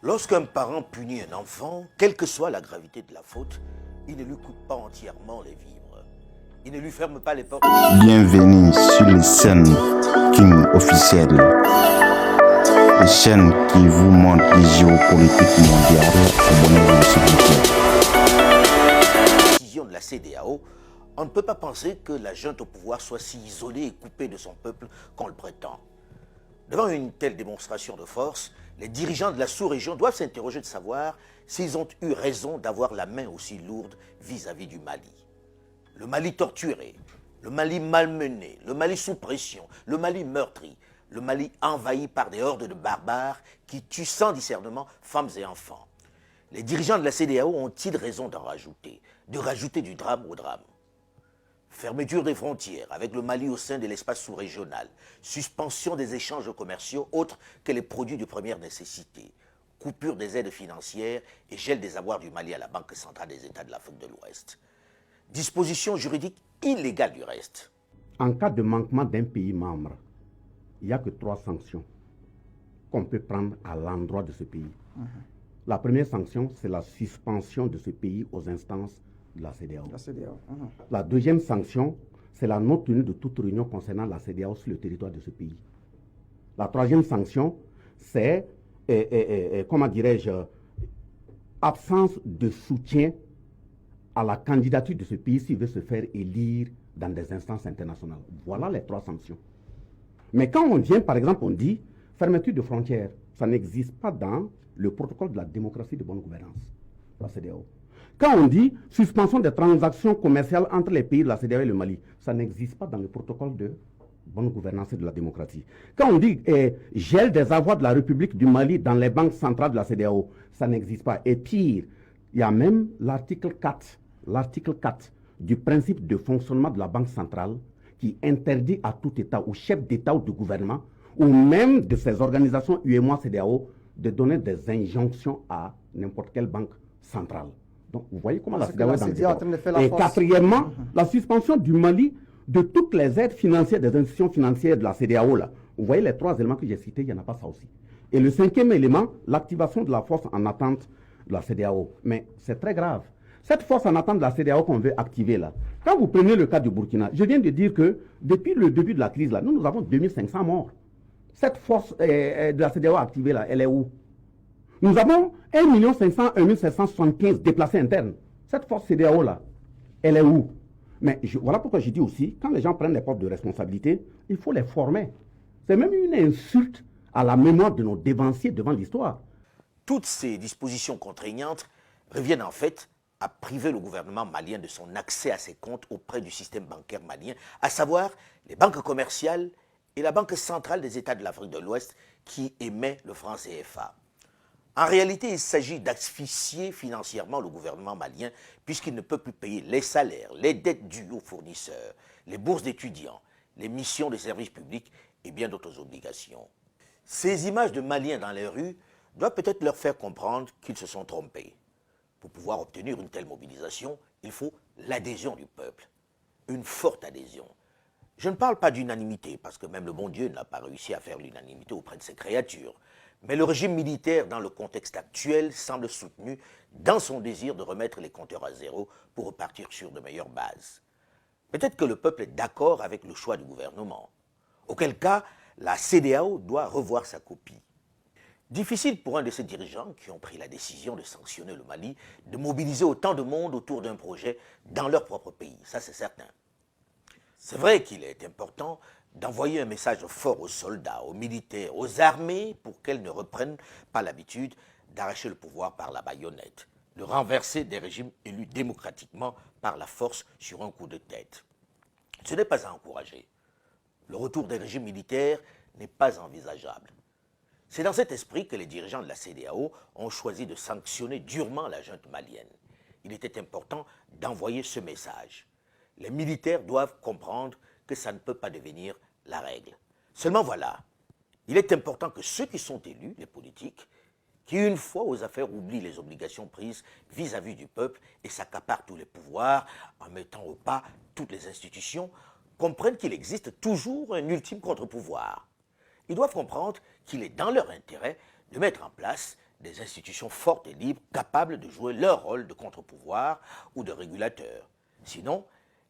Lorsqu'un parent punit un enfant, quelle que soit la gravité de la faute, il ne lui coupe pas entièrement les vivres. Il ne lui ferme pas les portes. Bienvenue sur les chaînes King officielles, les chaînes qui vous montrent les géopolitiques mondiales. Abonnez-vous s'il vous plaît. Décision de la CEDEAO, on ne peut pas penser que la junte au pouvoir soit si isolée et coupée de son peuple qu'on le prétend. Devant une telle démonstration de force, les dirigeants de la sous-région doivent s'interroger de savoir s'ils ont eu raison d'avoir la main aussi lourde vis-à-vis du Mali. Le Mali torturé, le Mali malmené, le Mali sous pression, le Mali meurtri, le Mali envahi par des hordes de barbares qui tuent sans discernement femmes et enfants. Les dirigeants de la CEDEAO ont-ils raison d'en rajouter, de rajouter du drame au drame? Fermeture des frontières avec le Mali au sein de l'espace sous-régional, suspension des échanges commerciaux autres que les produits de première nécessité, coupure des aides financières et gel des avoirs du Mali à la Banque centrale des États de l'Afrique de l'Ouest. Disposition juridique illégale du reste. En cas de manquement d'un pays membre, il n'y a que 3 sanctions qu'on peut prendre à l'endroit de ce pays. La première sanction, c'est la suspension de ce pays aux instances de la CEDEAO. La deuxième sanction, c'est la non-tenue de toute réunion concernant la CEDEAO sur le territoire de ce pays. La troisième sanction, c'est, comment dirais-je, absence de soutien à la candidature de ce pays s'il veut se faire élire dans des instances internationales. Voilà les 3 sanctions. Mais quand on vient, par exemple, on dit fermeture de frontières, ça n'existe pas dans le protocole de la démocratie de bonne gouvernance, la CEDEAO. Quand on dit suspension des transactions commerciales entre les pays de la CEDEAO et le Mali, ça n'existe pas dans le protocole de bonne gouvernance et de la démocratie. Quand on dit gel des avoirs de la République du Mali dans les banques centrales de la CEDEAO, ça n'existe pas. Et pire, il y a même l'article 4 du principe de fonctionnement de la Banque centrale qui interdit à tout État, ou chef d'État ou de gouvernement, ou même de ces organisations UEMOA CEDEAO, de donner des injonctions à n'importe quelle banque centrale. Donc, vous voyez comment la CEDEAO est dans le décor. Et quatrièmement, la suspension du Mali de toutes les aides financières des institutions financières de la CEDEAO. Là. Vous voyez les 3 éléments que j'ai cités, il n'y en a pas ça aussi. Et le 5e élément, l'activation de la force en attente de la CEDEAO. Mais c'est très grave. Cette force en attente de la CEDEAO qu'on veut activer là, quand vous prenez le cas du Burkina, je viens de dire que depuis le début de la crise là, nous avons 2500 morts. Cette force de la CEDEAO activée là, elle est où? Nous avons 1 500 000 775 déplacés internes. Cette force CEDEAO là, elle est où? Mais voilà pourquoi je dis aussi, quand les gens prennent les postes de responsabilité, il faut les former. C'est même une insulte à la mémoire de nos dévanciers devant l'histoire. Toutes ces dispositions contraignantes reviennent en fait à priver le gouvernement malien de son accès à ses comptes auprès du système bancaire malien, à savoir les banques commerciales et la Banque centrale des États de l'Afrique de l'Ouest qui émet le franc CFA. En réalité, il s'agit d'asphyxier financièrement le gouvernement malien puisqu'il ne peut plus payer les salaires, les dettes dues aux fournisseurs, les bourses d'étudiants, les missions de services publics et bien d'autres obligations. Ces images de Maliens dans les rues doivent peut-être leur faire comprendre qu'ils se sont trompés. Pour pouvoir obtenir une telle mobilisation, il faut l'adhésion du peuple, une forte adhésion. Je ne parle pas d'unanimité, parce que même le bon Dieu n'a pas réussi à faire l'unanimité auprès de ses créatures. Mais le régime militaire, dans le contexte actuel, semble soutenu dans son désir de remettre les compteurs à zéro pour repartir sur de meilleures bases. Peut-être que le peuple est d'accord avec le choix du gouvernement. Auquel cas, la CEDEAO doit revoir sa copie. Difficile pour un de ces dirigeants qui ont pris la décision de sanctionner le Mali de mobiliser autant de monde autour d'un projet dans leur propre pays, ça c'est certain. C'est vrai qu'il est important d'envoyer un message fort aux soldats, aux militaires, aux armées pour qu'elles ne reprennent pas l'habitude d'arracher le pouvoir par la baïonnette, de renverser des régimes élus démocratiquement par la force sur un coup de tête. Ce n'est pas à encourager. Le retour des régimes militaires n'est pas envisageable. C'est dans cet esprit que les dirigeants de la CEDEAO ont choisi de sanctionner durement la junte malienne. Il était important d'envoyer ce message. Les militaires doivent comprendre que ça ne peut pas devenir la règle. Seulement voilà, il est important que ceux qui sont élus, les politiques, qui une fois aux affaires oublient les obligations prises vis-à-vis du peuple et s'accaparent tous les pouvoirs en mettant au pas toutes les institutions, comprennent qu'il existe toujours un ultime contre-pouvoir. Ils doivent comprendre qu'il est dans leur intérêt de mettre en place des institutions fortes et libres capables de jouer leur rôle de contre-pouvoir ou de régulateur. Sinon,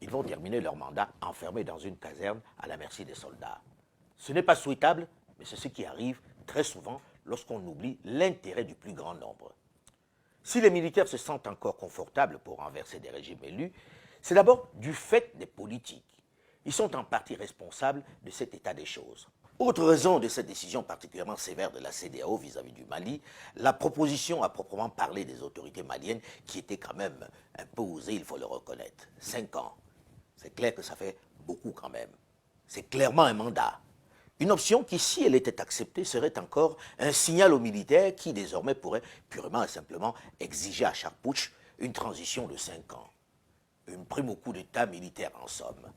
ils vont terminer leur mandat enfermés dans une caserne à la merci des soldats. Ce n'est pas souhaitable, mais c'est ce qui arrive très souvent lorsqu'on oublie l'intérêt du plus grand nombre. Si les militaires se sentent encore confortables pour renverser des régimes élus, c'est d'abord du fait des politiques. Ils sont en partie responsables de cet état des choses. Autre raison de cette décision particulièrement sévère de la CEDEAO vis-à-vis du Mali, la proposition à proprement parler des autorités maliennes qui était quand même un peu osée, il faut le reconnaître. 5 ans. C'est clair que ça fait beaucoup quand même. C'est clairement un mandat. Une option qui, si elle était acceptée, serait encore un signal aux militaires qui désormais pourraient purement et simplement exiger à chaque putsch une transition de 5 ans. Une prime au coup d'État militaire en somme.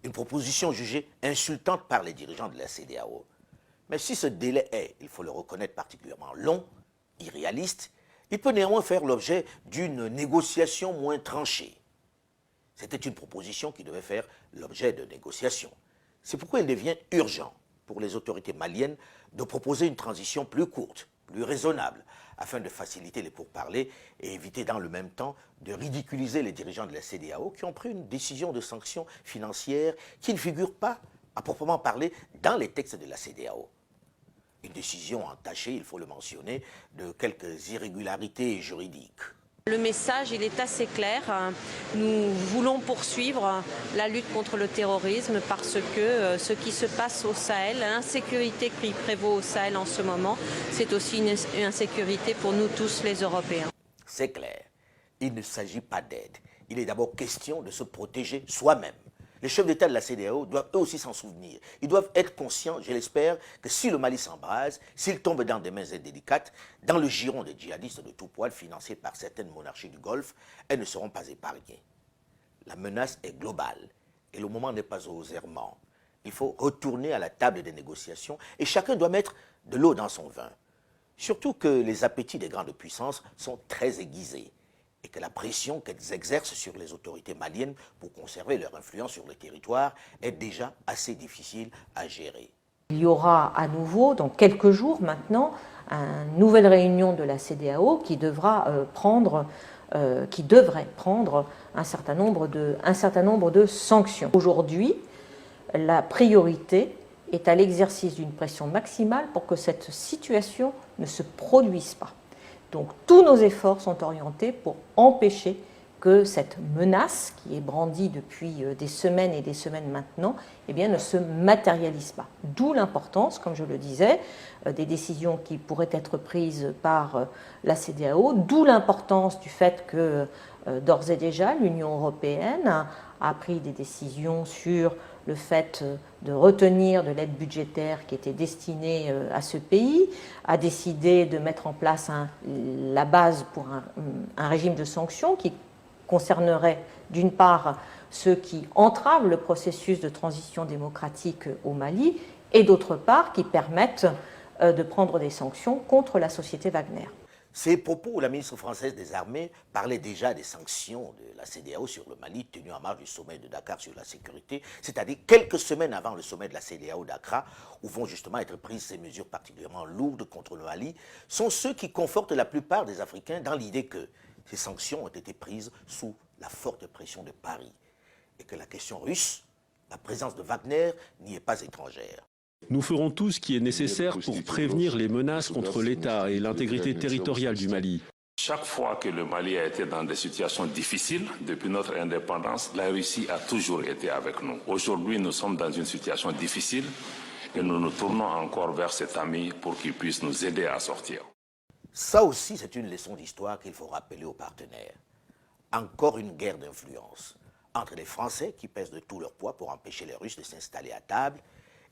Une proposition jugée insultante par les dirigeants de la CEDEAO. Mais si ce délai est, il faut le reconnaître, particulièrement long, irréaliste, il peut néanmoins faire l'objet d'une négociation moins tranchée. C'était une proposition qui devait faire l'objet de négociations. C'est pourquoi il devient urgent pour les autorités maliennes de proposer une transition plus courte, plus raisonnable, afin de faciliter les pourparlers et éviter dans le même temps de ridiculiser les dirigeants de la CEDEAO qui ont pris une décision de sanction financière qui ne figure pas, à proprement parler, dans les textes de la CEDEAO. Une décision entachée, il faut le mentionner, de quelques irrégularités juridiques. Le message, il est assez clair. Nous voulons poursuivre la lutte contre le terrorisme parce que ce qui se passe au Sahel, l'insécurité qui prévaut au Sahel en ce moment, c'est aussi une insécurité pour nous tous les Européens. C'est clair. Il ne s'agit pas d'aide. Il est d'abord question de se protéger soi-même. Les chefs d'État de la CEDEAO doivent eux aussi s'en souvenir. Ils doivent être conscients, je l'espère, que si le Mali s'embrase, s'il tombe dans des mains indélicates, dans le giron des djihadistes de tout poil financés par certaines monarchies du Golfe, elles ne seront pas épargnées. La menace est globale et le moment n'est pas aux errements. Il faut retourner à la table des négociations et chacun doit mettre de l'eau dans son vin. Surtout que les appétits des grandes puissances sont très aiguisés et que la pression qu'elles exercent sur les autorités maliennes pour conserver leur influence sur le territoire est déjà assez difficile à gérer. Il y aura à nouveau, dans quelques jours maintenant, une nouvelle réunion de la CEDEAO qui devrait prendre un certain nombre de sanctions. Aujourd'hui, la priorité est à l'exercice d'une pression maximale pour que cette situation ne se produise pas. Donc tous nos efforts sont orientés pour empêcher que cette menace, qui est brandie depuis des semaines et des semaines maintenant, eh bien, ne se matérialise pas. D'où l'importance, comme je le disais, des décisions qui pourraient être prises par la CEDEAO, d'où l'importance du fait que d'ores et déjà l'Union européenne a pris des décisions sur le fait de retenir de l'aide budgétaire qui était destinée à ce pays, a décidé de mettre en place la base pour un régime de sanctions qui concernerait d'une part ceux qui entravent le processus de transition démocratique au Mali et d'autre part qui permettent de prendre des sanctions contre la société Wagner. Ces propos où la ministre française des Armées parlait déjà des sanctions de la CEDEAO sur le Mali tenues en marge du sommet de Dakar sur la sécurité, c'est-à-dire quelques semaines avant le sommet de la CEDEAO d'Accra, où vont justement être prises ces mesures particulièrement lourdes contre le Mali, sont ceux qui confortent la plupart des Africains dans l'idée que ces sanctions ont été prises sous la forte pression de Paris et que la question russe, la présence de Wagner, n'y est pas étrangère. Nous ferons tout ce qui est nécessaire pour prévenir les menaces contre l'État et l'intégrité territoriale du Mali. Chaque fois que le Mali a été dans des situations difficiles, depuis notre indépendance, la Russie a toujours été avec nous. Aujourd'hui, nous sommes dans une situation difficile et nous nous tournons encore vers cet ami pour qu'il puisse nous aider à sortir. Ça aussi, c'est une leçon d'histoire qu'il faut rappeler aux partenaires. Encore une guerre d'influence entre les Français qui pèsent de tout leur poids pour empêcher les Russes de s'installer à table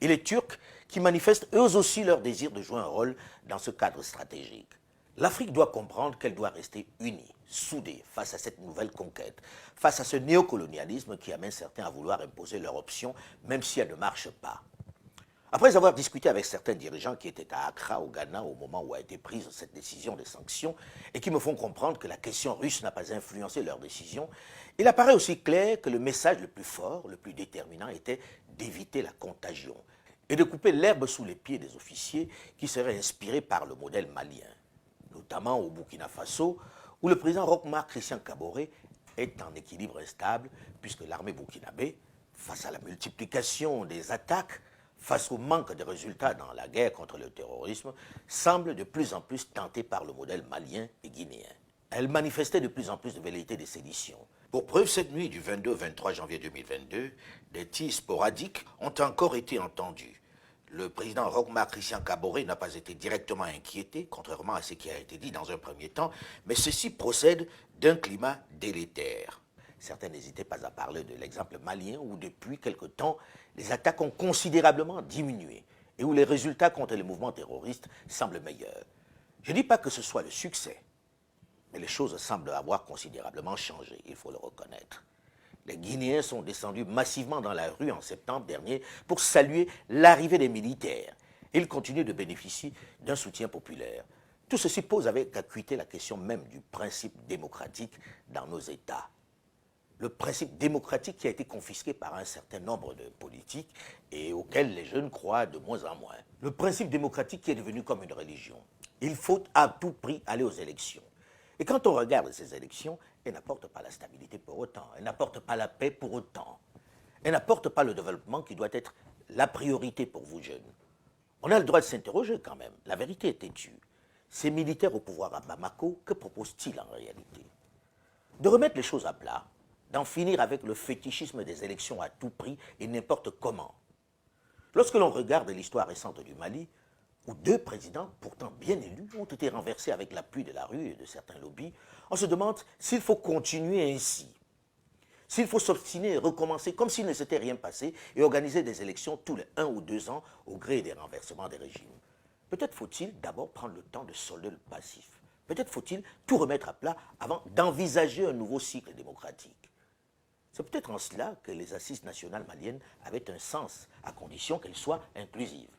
et les Turcs qui manifestent eux aussi leur désir de jouer un rôle dans ce cadre stratégique. L'Afrique doit comprendre qu'elle doit rester unie, soudée face à cette nouvelle conquête, face à ce néocolonialisme qui amène certains à vouloir imposer leur option, même si elle ne marche pas. Après avoir discuté avec certains dirigeants qui étaient à Accra, au Ghana, au moment où a été prise cette décision de sanctions, et qui me font comprendre que la question russe n'a pas influencé leur décision, il apparaît aussi clair que le message le plus fort, le plus déterminant, était d'éviter la contagion et de couper l'herbe sous les pieds des officiers qui seraient inspirés par le modèle malien. notamment au Burkina Faso, où le président Roch-Marc Christian Kaboré est en équilibre instable, puisque l'armée burkinabé, face à la multiplication des attaques, face au manque de résultats dans la guerre contre le terrorisme, semble de plus en plus tentée par le modèle malien et guinéen. Elle manifestait de plus en plus de velléités de sédition. Pour preuve, cette nuit du 22 au 23 janvier 2022, des tirs sporadiques ont encore été entendus. Le président Roch-Marc Christian Kaboré n'a pas été directement inquiété, contrairement à ce qui a été dit dans un premier temps, mais ceci procède d'un climat délétère. Certains n'hésitaient pas à parler de l'exemple malien où depuis quelque temps, les attaques ont considérablement diminué et où les résultats contre les mouvements terroristes semblent meilleurs. Je ne dis pas que ce soit le succès, mais les choses semblent avoir considérablement changé, il faut le reconnaître. Les Guinéens sont descendus massivement dans la rue en septembre dernier pour saluer l'arrivée des militaires. Ils continuent de bénéficier d'un soutien populaire. Tout ceci pose avec acuité la question même du principe démocratique dans nos États. Le principe démocratique qui a été confisqué par un certain nombre de politiques et auquel les jeunes croient de moins en moins. Le principe démocratique qui est devenu comme une religion. Il faut à tout prix aller aux élections. Et quand on regarde ces élections, elles n'apportent pas la stabilité pour autant, elles n'apportent pas la paix pour autant, elles n'apportent pas le développement qui doit être la priorité pour vous jeunes. On a le droit de s'interroger quand même, la vérité est têtue. Ces militaires au pouvoir à Bamako, que proposent-ils en réalité? De remettre les choses à plat, d'en finir avec le fétichisme des élections à tout prix et n'importe comment. Lorsque l'on regarde l'histoire récente du Mali, où deux présidents, pourtant bien élus, ont été renversés avec l'appui de la rue et de certains lobbies, on se demande s'il faut continuer ainsi, s'il faut s'obstiner et recommencer comme s'il ne s'était rien passé et organiser des élections tous les 1 ou 2 ans au gré des renversements des régimes. Peut-être faut-il d'abord prendre le temps de solder le passif. Peut-être faut-il tout remettre à plat avant d'envisager un nouveau cycle démocratique. C'est peut-être en cela que les assises nationales maliennes avaient un sens, à condition qu'elles soient inclusives.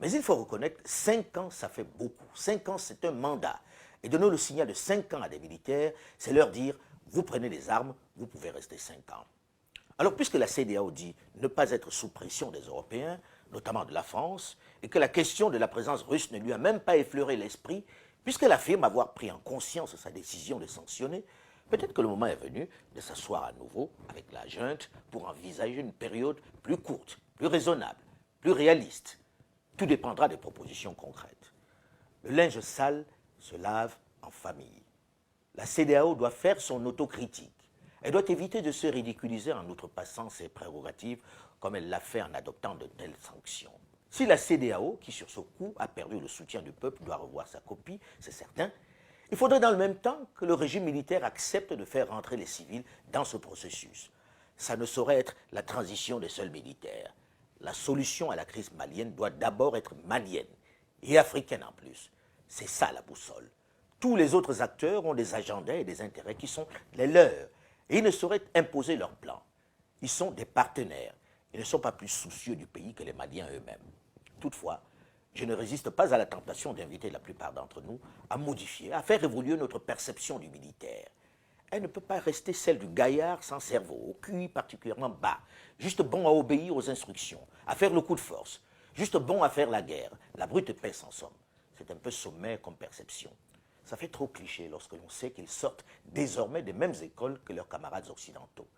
Mais il faut reconnaître, 5 ans, ça fait beaucoup. 5 ans, c'est un mandat. Et donner le signal de 5 ans à des militaires, c'est leur dire, vous prenez les armes, vous pouvez rester 5 ans. Alors, puisque la CEDEAO dit ne pas être sous pression des Européens, notamment de la France, et que la question de la présence russe ne lui a même pas effleuré l'esprit, puisqu'elle affirme avoir pris en conscience sa décision de sanctionner, peut-être que le moment est venu de s'asseoir à nouveau avec la junte pour envisager une période plus courte, plus raisonnable, plus réaliste. Tout dépendra des propositions concrètes. Le linge sale se lave en famille. La CEDEAO doit faire son autocritique. Elle doit éviter de se ridiculiser en outrepassant ses prérogatives comme elle l'a fait en adoptant de telles sanctions. Si la CEDEAO, qui sur ce coup a perdu le soutien du peuple, doit revoir sa copie, c'est certain, il faudrait dans le même temps que le régime militaire accepte de faire rentrer les civils dans ce processus. Ça ne saurait être la transition des seuls militaires. La solution à la crise malienne doit d'abord être malienne et africaine en plus. C'est ça la boussole. Tous les autres acteurs ont des agendas et des intérêts qui sont les leurs et ils ne sauraient imposer leurs plans. Ils sont des partenaires. Ils ne sont pas plus soucieux du pays que les Maliens eux-mêmes. Toutefois, je ne résiste pas à la tentation d'inviter la plupart d'entre nous à modifier, à faire évoluer notre perception du militaire. Elle ne peut pas rester celle du gaillard sans cerveau, au QI particulièrement bas, juste bon à obéir aux instructions, à faire le coup de force, juste bon à faire la guerre, la brute épaisse en somme. C'est un peu sommaire comme perception. Ça fait trop cliché lorsque l'on sait qu'ils sortent désormais des mêmes écoles que leurs camarades occidentaux.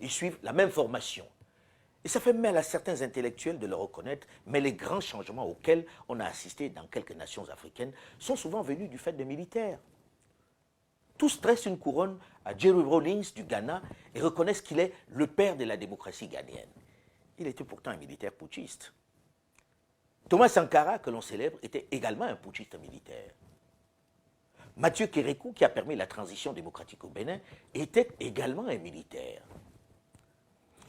Ils suivent la même formation. Et ça fait mal à certains intellectuels de le reconnaître, mais les grands changements auxquels on a assisté dans quelques nations africaines sont souvent venus du fait des militaires. Tous dressent une couronne à Jerry Rawlings du Ghana et reconnaissent qu'il est le père de la démocratie ghanéenne. Il était pourtant un militaire putschiste. Thomas Sankara, que l'on célèbre, était également un putschiste militaire. Mathieu Kérékou, qui a permis la transition démocratique au Bénin, était également un militaire.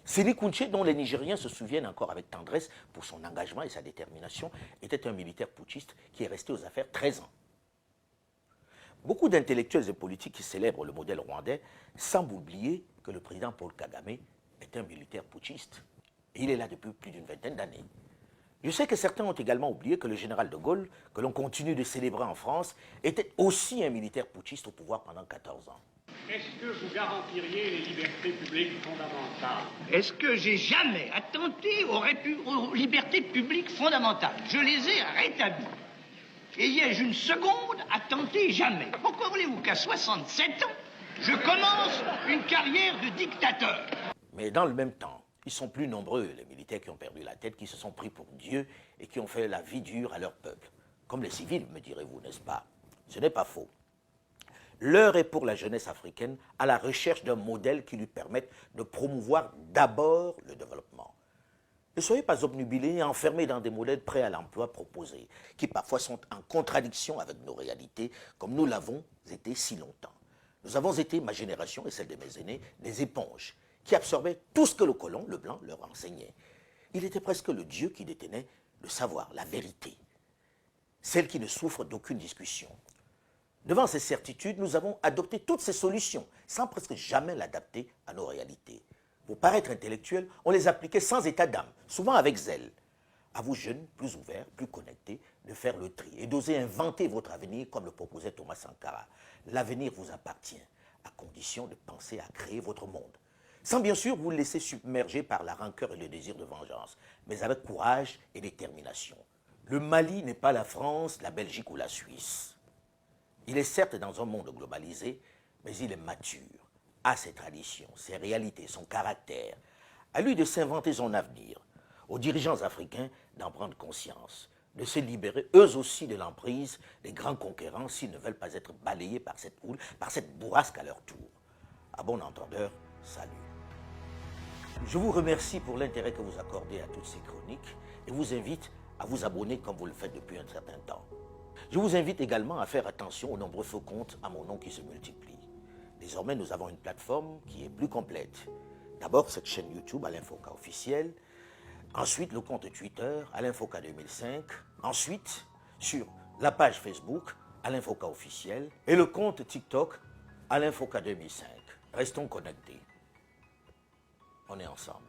Séni Kountché, dont les Nigériens se souviennent encore avec tendresse pour son engagement et sa détermination, était un militaire putschiste qui est resté aux affaires 13 ans. Beaucoup d'intellectuels et politiques qui célèbrent le modèle rwandais semblent oublier que le président Paul Kagame est un militaire putschiste. Et il est là depuis plus d'une vingtaine d'années. Je sais que certains ont également oublié que le général de Gaulle, que l'on continue de célébrer en France, était aussi un militaire putschiste au pouvoir pendant 14 ans. Est-ce que vous garantiriez les libertés publiques fondamentales? Est-ce que j'ai jamais attenté aux libertés publiques fondamentales? Je les ai rétablies. Et y-ai-je une seconde à tenter? Jamais. Pourquoi voulez-vous qu'à 67 ans, je commence une carrière de dictateur? Mais dans le même temps, ils sont plus nombreux, les militaires qui ont perdu la tête, qui se sont pris pour Dieu et qui ont fait la vie dure à leur peuple. Comme les civils, me direz-vous, n'est-ce pas? Ce n'est pas faux. L'heure est pour la jeunesse africaine à la recherche d'un modèle qui lui permette de promouvoir d'abord le développement. Ne soyez pas obnubilés et enfermés dans des modèles prêts à l'emploi proposés, qui parfois sont en contradiction avec nos réalités, comme nous l'avons été si longtemps. Nous avons été, ma génération et celle de mes aînés, des éponges qui absorbaient tout ce que le colon, le blanc, leur enseignait. Il était presque le Dieu qui détenait le savoir, la vérité, celle qui ne souffre d'aucune discussion. Devant ces certitudes, nous avons adopté toutes ces solutions, sans presque jamais l'adapter à nos réalités. Pour paraître intellectuels, on les appliquait sans état d'âme, souvent avec zèle. À vous jeunes, plus ouverts, plus connectés, de faire le tri et d'oser inventer votre avenir comme le proposait Thomas Sankara. L'avenir vous appartient, à condition de penser à créer votre monde. Sans bien sûr vous laisser submerger par la rancœur et le désir de vengeance, mais avec courage et détermination. Le Mali n'est pas la France, la Belgique ou la Suisse. Il est certes dans un monde globalisé, mais il est mature, a ses traditions, ses réalités, son caractère. À lui de s'inventer son avenir, aux dirigeants africains d'en prendre conscience, de se libérer eux aussi de l'emprise des grands conquérants s'ils ne veulent pas être balayés par cette houle, par cette bourrasque à leur tour. À bon entendeur, salut. Je vous remercie pour l'intérêt que vous accordez à toutes ces chroniques et vous invite à vous abonner comme vous le faites depuis un certain temps. Je vous invite également à faire attention aux nombreux faux comptes à mon nom qui se multiplient. Désormais, nous avons une plateforme qui est plus complète. D'abord, cette chaîne YouTube, Alain Foka officiel. Ensuite, le compte Twitter, Alain Foka 2005. Ensuite, sur la page Facebook, Alain Foka officiel. Et le compte TikTok, Alain Foka 2005. Restons connectés. On est ensemble.